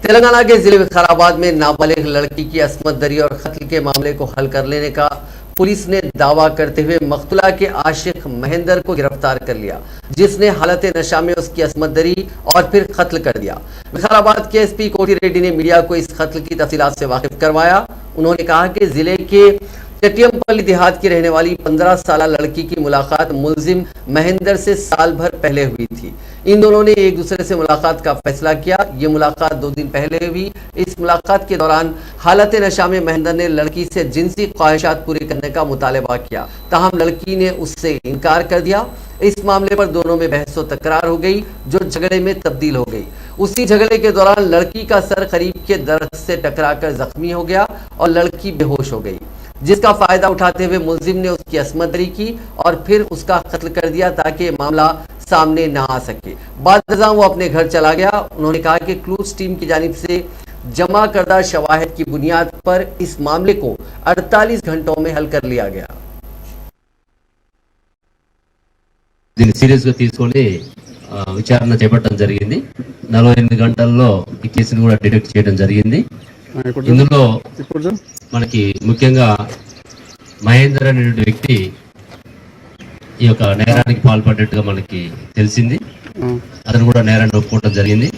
तेलंगाना के जिले विकाराबाद में नाबालिग लड़की की असमत दरी और कत्ल के मामले को हल कर लेने का पुलिस ने दावा करते हुए मकतूला के आशिक महेंद्र को गिरफ्तार कर लिया, जिसने हालत नशा में उसकी असमत दरी और फिर कत्ल कर दिया। विकाराबाद के एसपी कोटी रेड्डी ने मीडिया को इस कत्ल की तफसीलात से वाकिफ करवाया। उन्होंने कहा कि जिले के चटियमपल्ली देहात की रहने वाली 15 साल लड़की की मुलाकात मुलजिम महेंद्र से साल भर पहले हुई थी। इन दोनों ने एक दूसरे से मुलाकात का फैसला किया। ये मुलाकात 2 दिन पहले हुई। इस मुलाकात के दौरान हालत नशा में महेंद्र ने लड़की से जिनसी ख्वाहिशात पूरी करने का मुतालबा किया, ताहम लड़की ने उससे इनकार कर दिया। इस मामले पर दोनों में बहस व तकरार हो गई, जो झगड़े में तब्दील हो गई। उसी झगड़े के दौरान लड़की का सर करीब के दरख्त से टकराकर जख्मी हो गया और लड़की बेहोश हो गई, जिसका फायदा उठाते हुए मुलजिम ने उसकी असमत दरी की और फिर उसका कत्ल कर दिया ताकि मामला सामने ना आ सके। बाद वो अपने घर चला गया। उन्होंने कहा कि क्लूज टीम की जानिब से जमा करदा शवाहिद की बुनियाद पर इस मामले को 48 घंटों में हल कर लिया गया। దీన్ని సీరియస్ గా తీసుకొని విచారణ చేపట్టడం జరిగింది। 48 గంటల్లో ఈ కేసును కూడా డిటెక్ట్ చేయడం జరిగింది। ఇందులో మనకి ముఖ్యంగా మహేందర్ అనే వ్యక్తి ఈ యొక్క నేరానికి పాల్పడ్డట్టుగా మనకి తెలిసింది। అతను కూడా నేరాన్ని ఒప్పుకోవడం జరిగింది।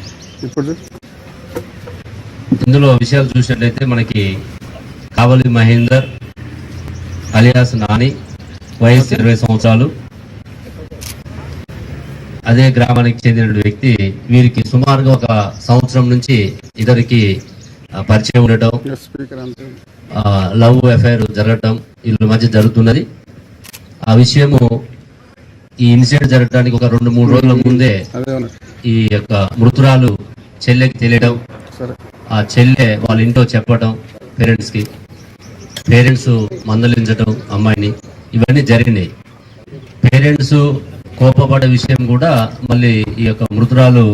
ఇందులో విషయాలు చూసినట్లయితే మనకి కావలి మహేందర్ అలియాస్ నాని, వయసు 20 సంవత్సరాలు, అదే గ్రామానికి చెందిన వ్యక్తి। వీరికి సుమారుగా ఒక సంవత్సరం నుంచి ఇద్దరికి పరిచయం ఉండటం, లవ్ అఫైర్ జరగటం వీళ్ళ మధ్య జరుగుతున్నది। ఆ విషయము ఈ ఇన్సిడెంట్ జరగడానికి ఒక 2-3 రోజుల ముందే ఈ యొక్క మృతురాలు చెల్లెకి తెలియడం, ఆ చెల్లె వాళ్ళ ఇంట్లో చెప్పడం, పేరెంట్స్ మందలించడం అమ్మాయిని, ఇవన్నీ జరిగినాయి। పేరెంట్స్ కోపపడే విషయం కూడా మళ్ళీ ఈ యొక్క మృతురాలు